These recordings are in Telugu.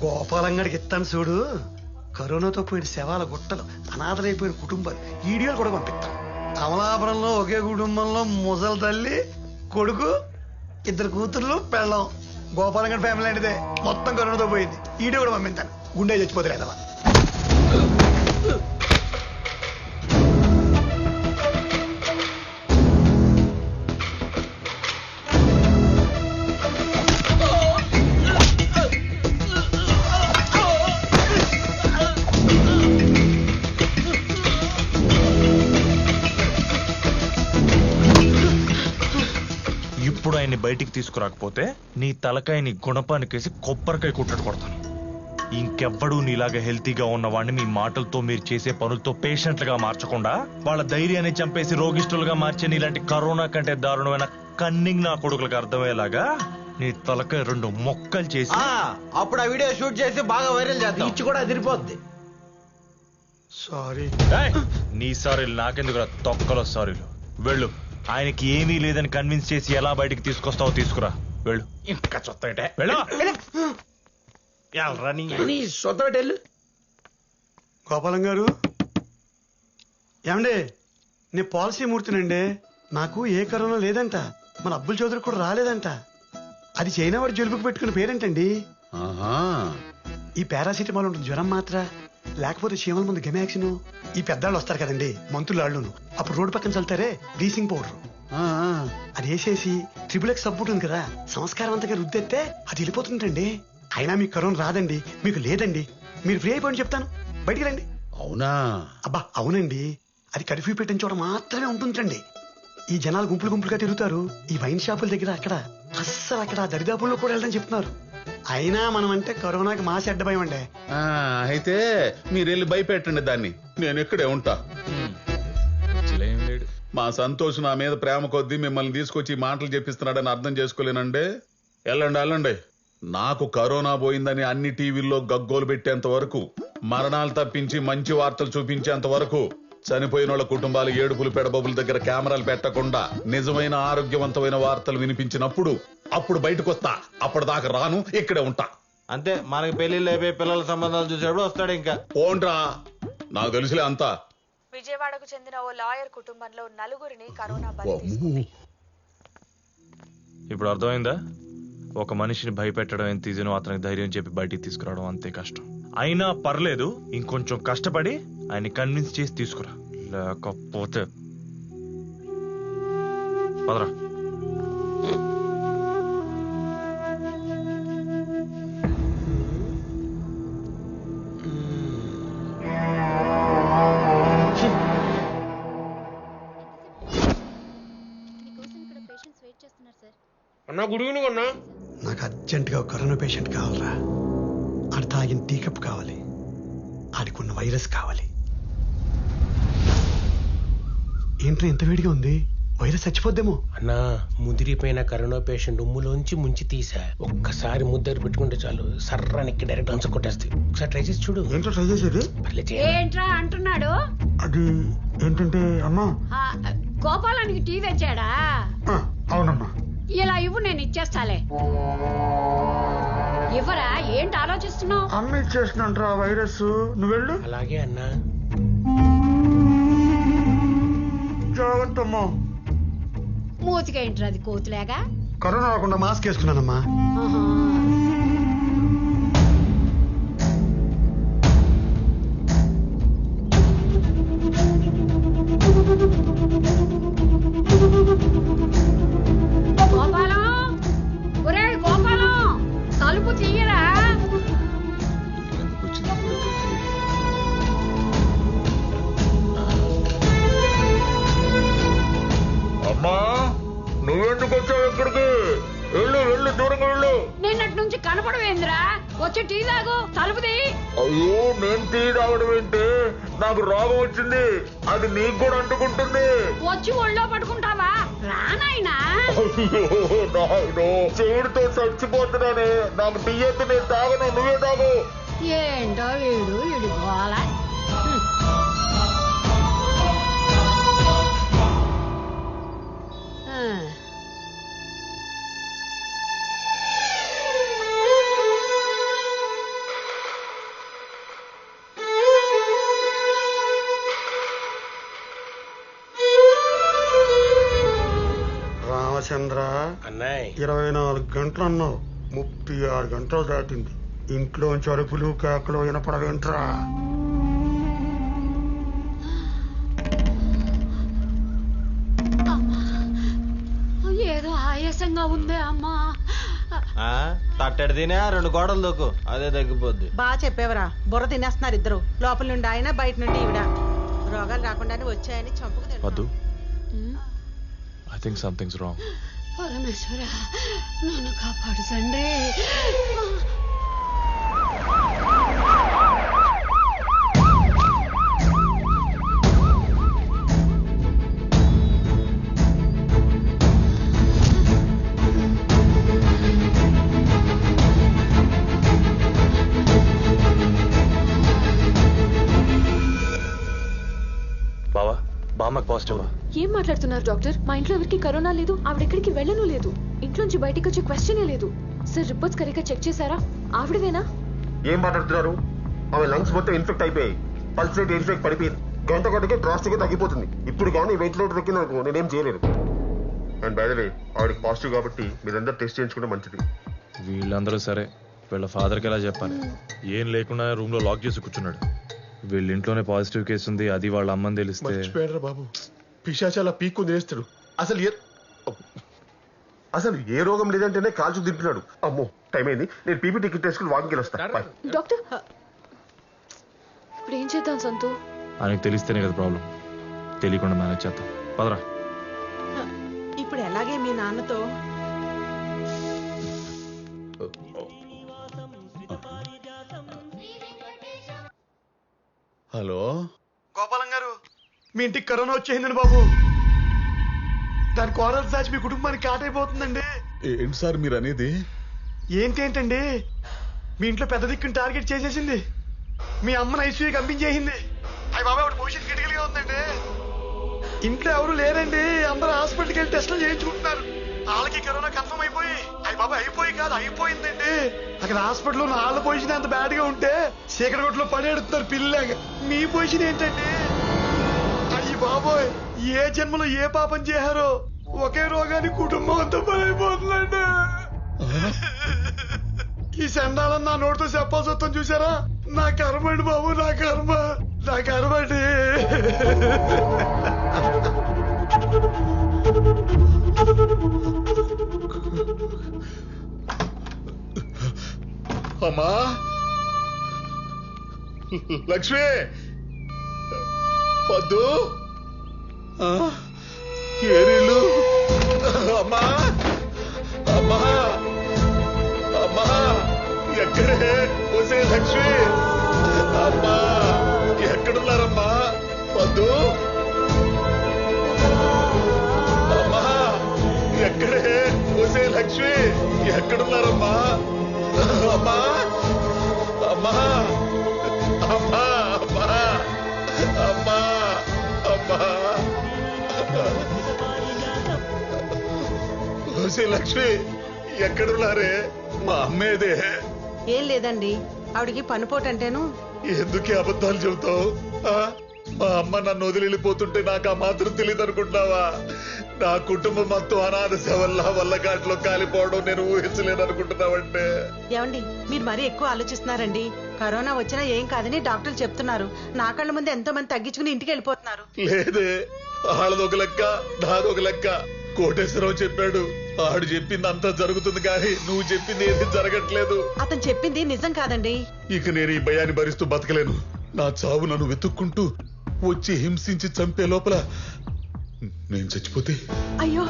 గోపాలంగడికి ఇస్తాను చూడు. కరోనాతో పోయిన శవాల గుట్టలు, అనాథలైపోయిన కుటుంబాలు వీడియోలు కూడా పంపిస్తాను. అమలాపురంలో ఒకే కుటుంబంలో ముసలి తల్లి, కొడుకు, 2 కూతుర్లు, పెళ్ళం. గోపాలంగడి ఫ్యామిలీ అంటే మొత్తం కరోనాతో పోయింది. వీడియో కూడా పంపిస్తాను. గుండె చచ్చిపోతే లేదవా. ఇప్పుడు ఆయన్ని బయటికి తీసుకురాకపోతే నీ తలకాయని గుణపానికేసి కొబ్బరికాయ కుట్టడు కొడతాను. ఇంకెవ్వడూ నీలాగా హెల్తీగా ఉన్నవాడిని మీ మాటలతో, మీరు చేసే పనులతో పేషెంట్లుగా మార్చకుండా వాళ్ళ ధైర్యాన్ని చంపేసి రోగిష్ఠులుగా మార్చే నీలాంటి కరోనా కంటే దారుణమైన కన్నింగ్ నా కొడుకులకు అర్థమయ్యేలాగా నీ తలకాయ 2 మొక్కలు చేసి అప్పుడు ఆ వీడియో షూట్ చేసి బాగా వైరల్ చేద్దాం. ఇచ్చి కూడా అదిరిపోద్ది. సారీ. నీ సారీలు నాకెందుకు తొక్కలో సారీలు. వెళ్ళు. ఆయనకి ఏమీ లేదని కన్విన్స్ చేసి ఎలా బయటికి తీసుకొస్తావో తీసుకురా. వెళ్ళు. ఇంకా చొత్తటే వెళ్ళు. సొత్తటెళ్ళు. గోపాలం గారు, ఏమండి, నేను పాలసీ మూర్తినండి. నాకు ఏ కరోనా లేదంట. మన అబ్బుల్ చౌదరి కూడా రాలేదంట. అది చైనా వాడు జలుబుకు పెట్టుకున్న పేరేంటండి? ఈ పారాసిటమాల్ ఉంటుంది, జ్వరం మాత్ర, లేకపోతే చీమల ముందు గెమాక్సిన్. ఈ పెద్దాళ్ళు వస్తారు కదండి, మంత్రులాళ్ళును, అప్పుడు రోడ్డు పక్కన చల్లుతారే బ్లీచింగ్ పౌడర్, అది వేసేసి XXX సబ్బు ఉంటుంది కదా, సంస్కారం అంతగా రుద్దెత్తే అది వెళ్ళిపోతుందండి. అయినా మీకు కరోనా రాదండి, మీకు లేదండి. మీరు ఫ్రీ అయిపోయి చెప్తాను, బయటికి రండి. అవునా? అబ్బా అవునండి, అది కర్ఫ్యూ పెట్టిన చోట మాత్రమే ఉంటుందండి. ఈ జనాలు గుంపులు గుంపులుగా తిరుగుతారు ఈ వైన్ షాపుల దగ్గర. అక్కడ అస్సలు అక్కడ దరిదాపుల్లో కూడా వెళ్ళడం చెప్తున్నారు. అయినా మనం అంటే కరోనాకి మాసి అడ్డ భయం అండి. అయితే మీరు వెళ్ళి భయపెట్టండి దాన్ని, నేను ఇక్కడే ఉంటా. మా సంతోష్ నా మీద ప్రేమ కొద్దీ మిమ్మల్ని తీసుకొచ్చి మాటలు చెప్పిస్తున్నాడని అర్థం చేసుకోలేనండి. వెళ్ళండి. నాకు కరోనా పోయిందని అన్ని టీవీల్లో గగ్గోలు పెట్టేంత వరకు, మరణాలు తప్పించి మంచి వార్తలు చూపించేంత వరకు, చనిపోయిన వాళ్ళ కుటుంబాలు ఏడుపులు పెడబొబ్బుల దగ్గర కెమెరాలు పెట్టకుండా నిజమైన ఆరోగ్యవంతమైన వార్తలు వినిపించినప్పుడు అప్పుడు బయటకు వస్తా. అప్పటిదాకా రాను, ఇక్కడే ఉంటా. అంతే. మనకి పెళ్లిళ్ళు అయిపోయి పిల్లల సంబంధాలు చూసేప్పుడు వస్తాడు. ఇంకా పోండ్రా, నాకు తెలుసులే అంతా. విజయవాడకు చెందిన ఓ లాయర్ కుటుంబంలో 4గురిని కరోనా బలి తీసుకుంది. ఇప్పుడు అర్థమైందా? ఒక మనిషిని భయపెట్టడం ఎంత ఈజీనో అతనికి ధైర్యం చెప్పి బయటికి తీసుకురావడం అంతే కష్టం. అయినా పర్లేదు, ఇంకొంచెం కష్టపడి ఆయన్ని కన్విన్స్ చేసి తీసుకురా, లేకపోతే పదరా. నాకు అర్జెంటుగా కరోనా పేషెంట్ కావాలరా. ఆడ తాగిన టీ కప్ కావాలి, ఆడికున్న వైరస్ కావాలి. ఏంట్రా ఎంత వేడిగా ఉంది? వైరస్ చచ్చిపోద్దేమో. అన్నా, ముదిరిపోయిన కరోనా పేషెంట్ ఉమ్ములోంచి ముంచి తీసా. ఒక్కసారి ముద్దరు పెట్టుకుంటే చాలు, సర్రానికి డైరెక్ట్ ఆన్సర్ కొట్టేస్తాయి. ఒకసారి ట్రై చేసి చూడు. ఏంట్రా ట్రై చేసేది? ఏంట్రా అంటున్నాడు? అది ఏంటంటే అమ్మా, గోపాలానికి టీ తెచ్చాడా? అవునమ్మా. ఇలా ఇవ్వు, నేను ఇచ్చేస్తాలే. ఇవ్వరా? ఏంటి ఆలోచిస్తున్నావు? అమ్మ ఇచ్చేస్తున్నా వైరస్, నువ్వు వెళ్ళు. అలాగే అన్నా. జాగ్రత్తమ్మా. మూతికేంట్రా అది కోతులేగా? కరోనా రాకుండా మాస్క్ వేసుకున్నానమ్మా. గోపాలం, ఒరే గోపాలం, తలుపు తీయరా. అమ్మా, నువ్వెందుకు వచ్చావు ఇక్కడికి? వెళ్ళు, దూరంగా వెళ్ళు. నిన్నటి నుంచి కనపడవేంద్రా? వచ్చి టీ తాగు, తలుపు తీ. అయ్యో, నేను టీ తాగడం ఏంటి? నాకు రోగం వచ్చింది, అది నీకు కూడా అంటుకుంటుంది. వచ్చి ఒళ్ళో పడుకుంటావా? రానాయనా. చెవుడితో చచ్చిపోతున్నానే. నాకు టీ ఎత్తు, నేను తాగను, నువ్వే తాగు. ఏంటో వీడు ఇడిపోవాలా. చంద్ర అన్నాయ్ 24 గంటలు అన్నావు, 36 గంటలు దాటింది. ఇంట్లోంచి అరుపులు కేకలు వినపడవేంట్రా? ఏదో ఆయాసంగా ఉంది అమ్మా. తట్టడి తినే 2 గోడలు దూకు, అదే తగ్గిపోద్ది. బాగా చెప్పేవరా, బుర్ర తినేస్తున్నారు ఇద్దరు. లోపల నుండి ఆయన, బయట నుండి ఈవిడ. రోగాలు రాకుండానే వచ్చాయని చంపుకు వద్దు, ఐ థింక్ సంథింగ్స్ రాంగ్. పరమేశ్వర, నన్ను కాపాడు తండ్రి. బావా, బామ్మకు పాజిటివా? ఏం మాట్లాడుతున్నారు డాక్టర్? మా ఇంట్లో ఎవరికి కరోనా లేదు, ఆవిడెక్కడికి వెళ్ళను లేదు, ఇంట్లోంచి బయటికి వచ్చే క్వశ్చనే లేదు. సార్ రిపోర్ట్స్ కరెక్ట్గా చెక్ చేశారా? ఆవిడదేనా? ఏం మాట్లాడుతున్నారు? ఆమె లంగ్స్ మొత్తం ఇన్ఫెక్ట్ అయిపోయాయి. పల్స్ రేట్ ఇన్ఫెక్ట్ పడిపోయింది. గంట గంటకి డ్రాస్టిక్ తగ్గిపోతుంది. ఇప్పుడు కానీ వెంటిలేటర్ ఎక్కిన నేనేం చేయలేను. అండ్ బై ద వే, ఆవిడకి పాజిటివ్ కాబట్టి మీరందరూ టెస్ట్ చేయించుకుంటే మంచిది. వీళ్ళందరూ సరే, వీళ్ళ ఫాదర్కి ఎలా చెప్పాలి? ఏం లేకుండా రూమ్ లో లాక్ చేసి కూర్చున్నాడు. వీళ్ళ ఇంట్లోనే పాజిటివ్ కేసు ఉంది, అది వాళ్ళ అమ్మని తెలిస్తే. మర్చిపోయారా బాబు, పిశాచాల పీక్కు తినేస్తాడు. అసలు ఏ రోగం లేదంటేనే కాల్చు తింటున్నాడు. అమ్మో, టైం అయింది. నేను పీపీ టికెట్ వేసుకుని వాకింగ్ వెళ్ళొస్తా. డాక్టర్, ఇప్పుడు ఏం చేద్దాం సంతు? ఆయనకు తెలిస్తేనే కదా ప్రాబ్లం. తెలియకుండా మేనేజ్ చేద్దాం, పదరా. ఇప్పుడు ఎలాగే మీ నాన్నతో? హలో గోపాలం గారు, మీ ఇంటికి కరోనా వచ్చేసిందండి బాబు. దాని కోరలు సాచి మీ కుటుంబానికి కాటైపోతుందండి. ఏంటి సార్ మీరు అనేది? ఏంటండి, మీ ఇంట్లో పెద్ద దిక్కుని టార్గెట్ చేసేసింది. మీ అమ్మని ఐసీయూకి పంపించేసింది. అయ్యి బాబాయ్, ఒకటి భవిష్యత్ క్రిటికల్గా ఉందండి. ఇంట్లో ఎవరు లేరండి, అందరూ హాస్పిటల్కి వెళ్ళి టెస్టులు చేయించుకుంటున్నారు. వాళ్ళకి కరోనా కన్ఫర్మ్ అయిపోయి, అయ్యి బాబాయ్ అయిపోయి కాదు అయిపోయిందండి. అక్కడ హాస్పిటల్లో వాళ్ళ పొజిషన్ అంత బ్యాడ్ గా ఉంటే చీకటి కొట్లో పడేడుతున్నారు పిల్లగా. మీ పొజిషన్ ఏంటండి? అయ్యి బాబోయ్, ఏ జన్మలో ఏ పాపం చేశారో ఒకే రోగాన్ని కుటుంబం అంతా పడైపోతుందండి. ఈ సండాలని నా నోటితో చెప్పాల్సి వస్తాం చూసారా? నా కర్మ అండి బాబు, నా కర్మ, నా కర్మ అండి. అమ్మా లక్ష్మి, వద్దు, ఏరీలు, అమ్మా అమ్మా అమ్మా, ఎక్కడే వసే లక్ష్మి? అమ్మా ఎక్కడున్నారమ్మా? వద్దు, అమ్మా ఎక్కడే వసే లక్ష్మి? ఎక్కడున్నారమ్మా? అమ్మా అమ్మా అమ్మా అమ్మా అమ్మా అమ్మా, లక్ష్మి ఎక్కడున్నారే? మా అమ్మేదే. ఏం లేదండి, ఆవిడికి పనిపోటంటేను. ఎందుకే అబద్ధాలు చెబుతావు? మా అమ్మ నన్ను వదిలి వెళ్ళిపోతుంటే నాకు ఆ మాత్రం తెలియదు అనుకుంటున్నావా? నా కుటుంబం మొత్తం అనాథ సేవల్లా వల్లగాట్లో కాలిపోవడం నేను ఊహించలేను అనుకుంటున్నావంటే. ఏమండి, మీరు మరీ ఎక్కువ ఆలోచిస్తున్నారండి. కరోనా వచ్చినా ఏం కాదని డాక్టర్లు చెప్తున్నారు. నా కళ్ళ ముందు ఎంతో మంది తగ్గించుకుని ఇంటికి వెళ్ళిపోతున్నారు. లేదే, ఆళ్ళదొక లెక్క, నాదొక లెక్క. కోటేశ్వరరావు చెప్పాడు, ఆడు చెప్పింది అంతా జరుగుతుంది కానీ నువ్వు చెప్పింది ఏది జరగట్లేదు. అతను చెప్పింది నిజం కాదండి. ఇక నేను ఈ భయాన్ని భరిస్తూ బతకలేను. నా చావు నన్ను వెతుక్కుంటూ వచ్చి హింసించి చంపే లోపల నేను చచ్చిపోతే. అయ్యో,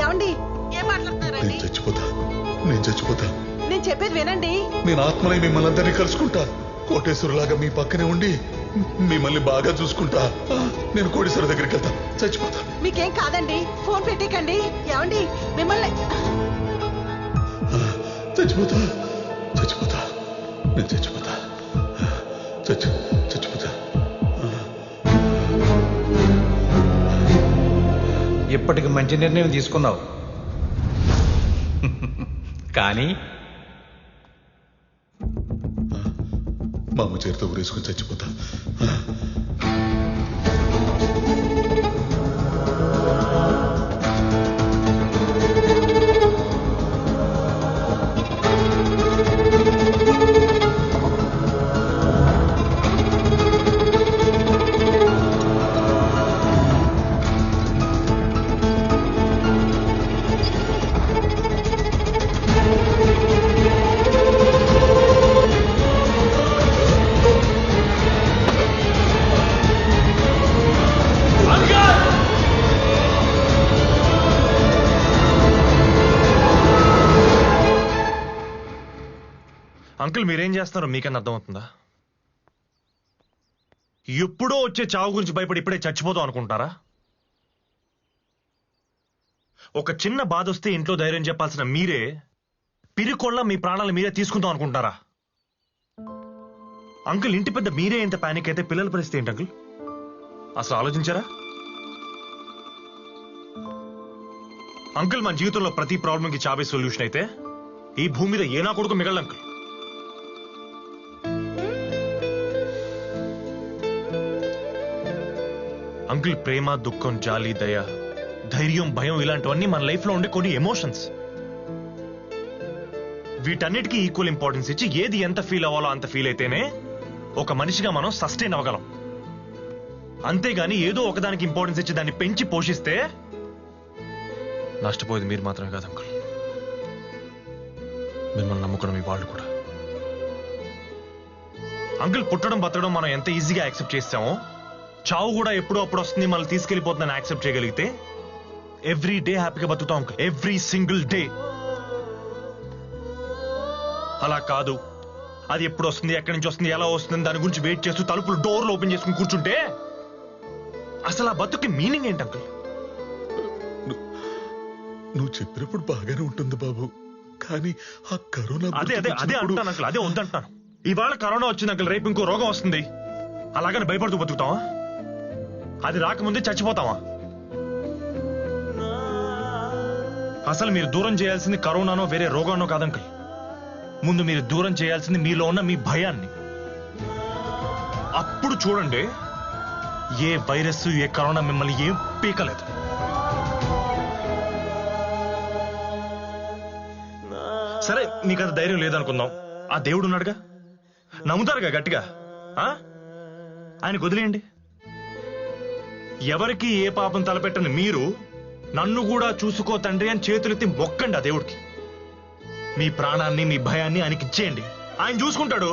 ఏమండి ఏం మాట్లాడుతున్నారండి? నేను చచ్చిపోతా. నేను చెప్పేది వినండి. నేను ఆత్మనై మిమ్మల్ని అందరినీ కలుసుకుంటా. కోటేశ్వరులాగా మీ పక్కనే ఉండి మిమ్మల్ని బాగా చూసుకుంటా. నేను కోటేశ్వర దగ్గరికి వెళ్తా. చచ్చిపోతా. మీకేం కాదండి, ఫోన్ పెట్టేకండి. ఏమండి, మిమ్మల్ని చచ్చిపోతా. నేను చచ్చిపోతా. ఇప్పటికి మంచి నిర్ణయం తీసుకున్నావు, కానీ మా అమ్మ చేతితో ఊరేసుకుని చచ్చిపోతా. అంకుల్ మీరేం చేస్తున్నారో మీకన్నా అర్థమవుతుందా? ఎప్పుడో వచ్చే చావు గురించి భయపడి ఇప్పుడే చచ్చిపోతాం అనుకుంటారా? ఒక చిన్న బాధ వస్తే ఇంట్లో ధైర్యం చెప్పాల్సిన మీరే పిరికొళ్ళ మీ ప్రాణాలు మీరే తీసుకుందాం అనుకుంటారా? అంకుల్ ఇంటి పెద్ద మీరే ఇంత పానిక్ అయితే పిల్లల పరిస్థితి ఏంటి అంకుల్? అసలు ఆలోచించారా? అంకుల్ మన జీవితంలో ప్రతి ప్రాబ్లంకి చావే సొల్యూషన్ అయితే ఈ భూమి మీద ఏనా కొడుకు మిగలదు అంకుల్. అంకుల్ ప్రేమ, దుఃఖం, జాలి, దయ, ధైర్యం, భయం ఇలాంటివన్నీ మన లైఫ్ లో ఉండే కొన్ని ఎమోషన్స్. వీటన్నిటికీ ఈక్వల్ ఇంపార్టెన్స్ ఇచ్చి ఏది ఎంత ఫీల్ అవ్వాలో అంత ఫీల్ అయితేనే ఒక మనిషిగా మనం సస్టైన్ అవ్వగలం. అంతేగాని ఏదో ఒకదానికి ఇంపార్టెన్స్ ఇచ్చి దాన్ని పెంచి పోషిస్తే నష్టపోయేది మీరు మాత్రమే కాదు అంకుల్, మిమ్మల్ని నమ్ముకున్న మీ వాళ్ళు కూడా. అంకుల్ పుట్టడం బతకడం మనం ఎంత ఈజీగా యాక్సెప్ట్ చేస్తామో చావు కూడా ఎప్పుడో అప్పుడు వస్తుంది మనల్ని తీసుకెళ్లిపోతుందని యాక్సెప్ట్ చేయగలిగితే ఎవ్రీ డే హ్యాపీగా బతుకుతాం అంకుల్, ఎవ్రీ సింగిల్ డే. అలా కాదు, అది ఎప్పుడు వస్తుంది, ఎక్కడి నుంచి వస్తుంది, ఎలా వస్తుంది దాని గురించి వెయిట్ చేస్తూ తలుపులు డోర్లు ఓపెన్ చేసుకుని కూర్చుంటే అసలు ఆ బతుకి మీనింగ్ ఏంటి అంకుల్? నువ్వు చెప్పినప్పుడు బాగానే ఉంటుంది బాబు, కానీ ఆ కరోనా అదే అదే అదే అంటాను అంకుల్, అదే వద్దంటాను. ఇవాళ కరోనా వచ్చింది అంకుల్, రేపు ఇంకో రోగం వస్తుంది, అలాగని భయపడుతూ బతుకుతావా? అది రాకముందే చచ్చిపోతావా? అసలు మీరు దూరం చేయాల్సింది కరోనానో వేరే రోగానో కాదంకుల్, ముందు మీరు దూరం చేయాల్సింది మీలో ఉన్న మీ భయాన్ని. అప్పుడు చూడండి ఏ వైరస్ ఏ కరోనా మిమ్మల్ని ఏం పీకలేదు. సరే నీకు అంత ధైర్యం లేదనుకుందాం, ఆ దేవుడు ఉన్నాడుగా, నమ్ముతారుగా గట్టిగా, ఆయనకు వదిలేయండి. ఎవరికి ఏ పాపం తలపెట్టని మీరు నన్ను కూడా చూసుకో తండ్రి అని చేతులెత్తి మొక్కండి ఆ దేవుడికి. మీ ప్రాణాన్ని మీ భయాన్ని ఆయనకి ఇచ్చేయండి, ఆయన చూసుకుంటాడు.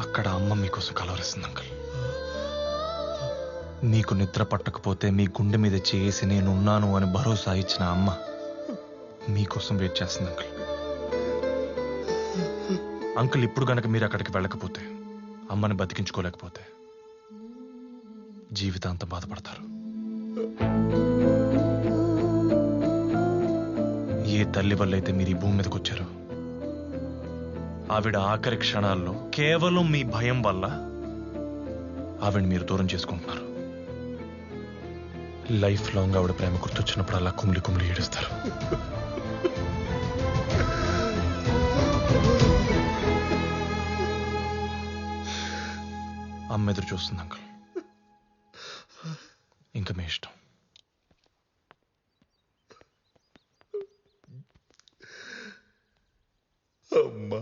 అక్కడ అమ్మ మీకోసం కలవరిస్తుంది అంకుల్. మీకు నిద్ర పట్టకపోతే మీ గుండె మీద చేసి నేనున్నాను అని భరోసా ఇచ్చిన అమ్మ మీకోసం వెయిట్ చేస్తుంది అంకుల్. అంకుల్ ఇప్పుడు గనక మీరు అక్కడికి వెళ్ళకపోతే, అమ్మని బతికించుకోలేకపోతే జీవితాంతం బాధపడతారు. ఏ తల్లి వల్ల అయితే మీరు ఈ భూమి మీదకి వచ్చారో ఆవిడ ఆఖరి క్షణాల్లో కేవలం మీ భయం వల్ల ఆవిడ మీరు దూరం చేసుకుంటున్నారు. లైఫ్ లాంగ్ ఆవిడ ప్రేమ గుర్తొచ్చినప్పుడు అలా కుమిలి కుమిలి ఏడుస్తారు. అమ్మ ఎదురు చూస్తుంది అంకుల్, ఇంకా మీ ఇష్టం. అమ్మా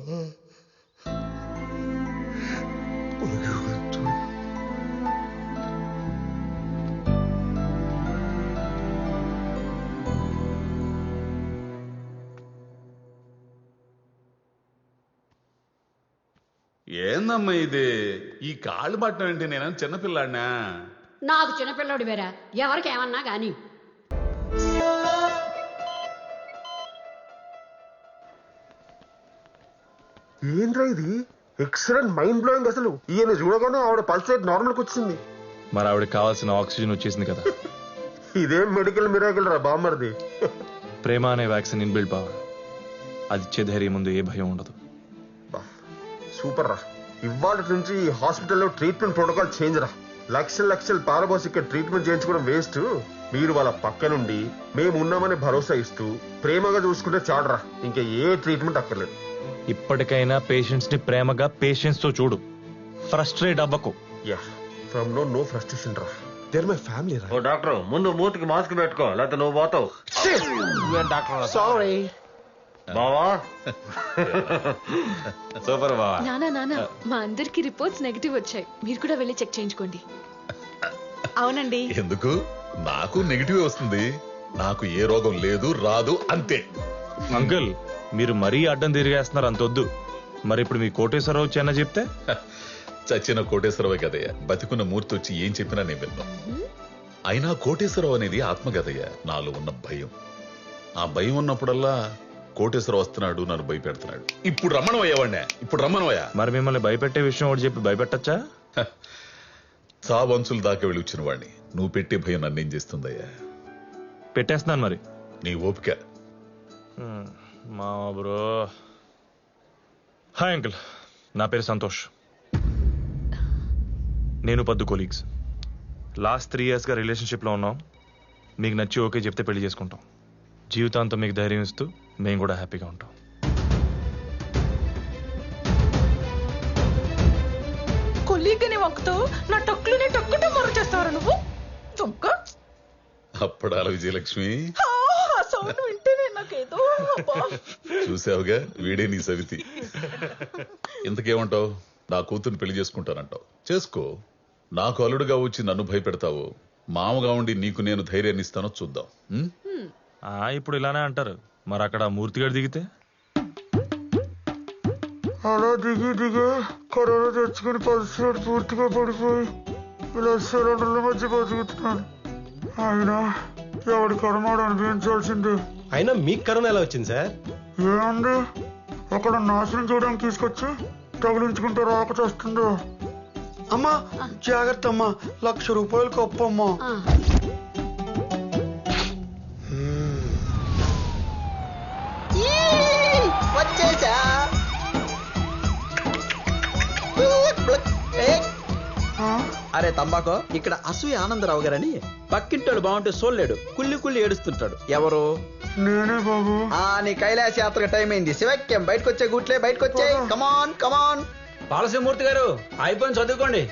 ఏందమ్మా ఇది? ఈ కాళ్ళు పట్టడం ఏంటి? నేను చిన్నపిల్లాడినా? నాకు చిన్నపిల్లడు వేరా, ఎవరికి ఏమన్నా గాని. ఏంద్రా ఇది? Excellent, mind blowing. అసలు ఈయన చూడగానే ఆవిడ పల్స్ రేట్ నార్మల్కి వచ్చింది. మరి ఆవిడకి కావాల్సిన ఆక్సిజన్ వచ్చేసింది కదా. ఇదేం మెడికల్ మిరాకిల్ రా బామ్మర్ది. ప్రేమ అనే వ్యాక్సిన్ ఇన్బిల్డ్ పవర్, అది ఇచ్చే ధైర్యం ముందు ఏ భయం ఉండదు. సూపర్ రా. ఇవాళ నుంచి ఈ హాస్పిటల్లో ట్రీట్మెంట్ ప్రోటోకాల్ చేంజ్ రా. లక్షలు పారబోసి ఇక్కడ ట్రీట్మెంట్ చేయించుకోవడం వేస్ట్. మీరు వాళ్ళ పక్క నుండి మేము ఉన్నామని భరోసా ఇస్తూ ప్రేమగా చూసుకుంటే చాడరా, ఇంకా ఏ ట్రీట్మెంట్ అక్కర్లేదు. ఇప్పటికైనా పేషెంట్స్ ని ప్రేమగా పేషెన్స్ తో చూడు, ఫ్రస్ట్రేట్ అవ్వకు. యా, ఫ్రమ్ నో ఫ్రస్ట్రేషన్ రా. దేర్ మై ఫ్యామిలీ రా. ఓ డాక్టర్, ముందు మూతికి మాస్క్ పెట్టుకో, లేకపోతే నువ్వు పోతావు. సారీ బావా. సూపర్ బావా. నానా మా అందరికి రిపోర్ట్స్ నెగటివ్ వచ్చాయి, మీరు కూడా వెళ్ళి చెక్ చేయించుకోండి. అవునండి. ఎందుకు? నాకు నెగిటివ్ వస్తుంది, నాకు ఏ రోగం లేదు రాదు అంతే. అంకుల్ మీరు మరీ అడ్డం తిరిగేస్తున్నారు, అంతొద్దు. మరి ఇప్పుడు మీ కోటేశ్వరరావు చెన్న చెప్తే? చచ్చిన కోటేశ్వరరావు కదయ్య, బతికున్న మూర్తి వచ్చి ఏం చెప్పినా నేను విన్నా. అయినా కోటేశ్వరరావు అనేది ఆత్మకథయ్య, నాలో ఉన్న భయం. ఆ భయం ఉన్నప్పుడల్లా కోటేశ్వర వస్తున్నాడు, నన్ను భయపెడుతున్నాడు. ఇప్పుడు రమ్మనవయ్యావాడినే, ఇప్పుడు రమ్మనవయ్యా. మరి మిమ్మల్ని భయపెట్టే విషయం ఒకటి చెప్పి భయపెట్టచ్చా? చావంచులు దాకా వెళ్ళి వచ్చిన వాడిని నువ్వు పెట్టే భయం నన్నేం చేస్తుందయ్యా? పెట్టేస్తున్నాను మరి. నీ ఓపిక. మా బ్రో. హాయ్ అంకుల్, నా పేరు సంతోష్. నేను పద్దు కొలీగ్స్. లాస్ట్ 3 yearsగా రిలేషన్షిప్లో ఉన్నాం. మీకు నచ్చి ఓకే చెప్తే పెళ్లి చేసుకుంటాం. జీవితాంతం మీకు ధైర్యం ఇస్తూ మేము కూడా హ్యాపీగా ఉంటాం. కొల్లీగని వంకుతూ నా టొక్కులుని టొక్కుటూ మొర చేస్తావరా నువ్వు? చుంక అప్పడాల విజయలక్ష్మి, సౌండ్ వింటేనే నాకేదో చూసావుగా, వీడే నీ సవితి. ఇంతకేమంటావు? నా కూతుర్ని పెళ్లి చేసుకుంటానంటావు, చేసుకో. నాకు అల్లుడుగా వచ్చి నన్ను భయపెడతావు, మామగా ఉండి నీకు నేను ధైర్యాన్ని ఇస్తానో చూద్దాం. ఇప్పుడు ఇలానే అంటారు, మరి అక్కడ మూర్తిగాడు దిగితే? అలా దిగి కరోనా తెచ్చుకుని పరిస్థితి పూర్తిగా పడిపోయి ఇలా సిలిండర్ల మధ్య బతుకుతున్నాను. ఆయన ఎవడి కర్మాడు అనిపించాల్సిందే. అయినా మీకు కరోనా ఎలా వచ్చింది సార్? ఏముంది, అక్కడ నాశనం చేయడానికి తీసుకొచ్చి తగిలించుకుంటే రాక వస్తుందో. అమ్మా జాగ్రత్త అమ్మా, 1,00,000 రూపాయలు గొప్పమ్మా. వచ్చేసా. అరే తంబాకో, ఇక్కడ అసూయ ఆనందరావు గారని పక్కింటోడు బాగుంటే సోల్లేడు కుల్లి కుల్లి ఏడుస్తుంటాడు. ఎవరు? నేనే బాబు. నీ కైలాస యాత్రకు టైం అయింది. శివక్యం బయటకొచ్చే గుట్లే, బయటకొచ్చే. కమాన్ కమాన్. పాలసింహమూర్తి గారు అయిపోయింది, చదువుకోండి.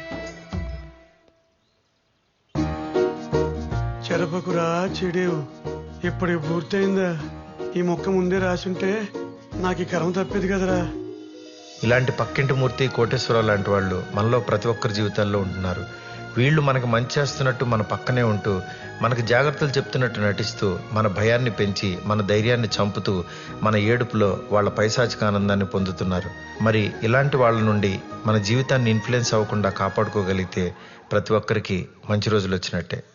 చెరపకురా చెడేవు, ఇప్పుడు పూర్తయిందా? ఈ మొక్క ముందే రాసుంటే నాకు ఈ కర్మ తప్పేది కదరా. ఇలాంటి పక్కింటి మూర్తి, కోటేశ్వరరావు లాంటి వాళ్ళు మనలో ప్రతి ఒక్కరి జీవితాల్లో ఉంటున్నారు. వీళ్ళు మనకు మంచి చేస్తున్నట్టు మన పక్కనే ఉంటూ, మనకు జాగ్రత్తలు చెప్తున్నట్టు నటిస్తూ, మన భయాన్ని పెంచి, మన ధైర్యాన్ని చంపుతూ, మన ఏడుపులో వాళ్ళ పైశాచిక ఆనందాన్ని పొందుతున్నారు. మరి ఇలాంటి వాళ్ళ నుండి మన జీవితాన్ని ఇన్ఫ్లుయెన్స్ అవ్వకుండా కాపాడుకోగలిగితే ప్రతి ఒక్కరికి మంచి రోజులు వచ్చినట్టే.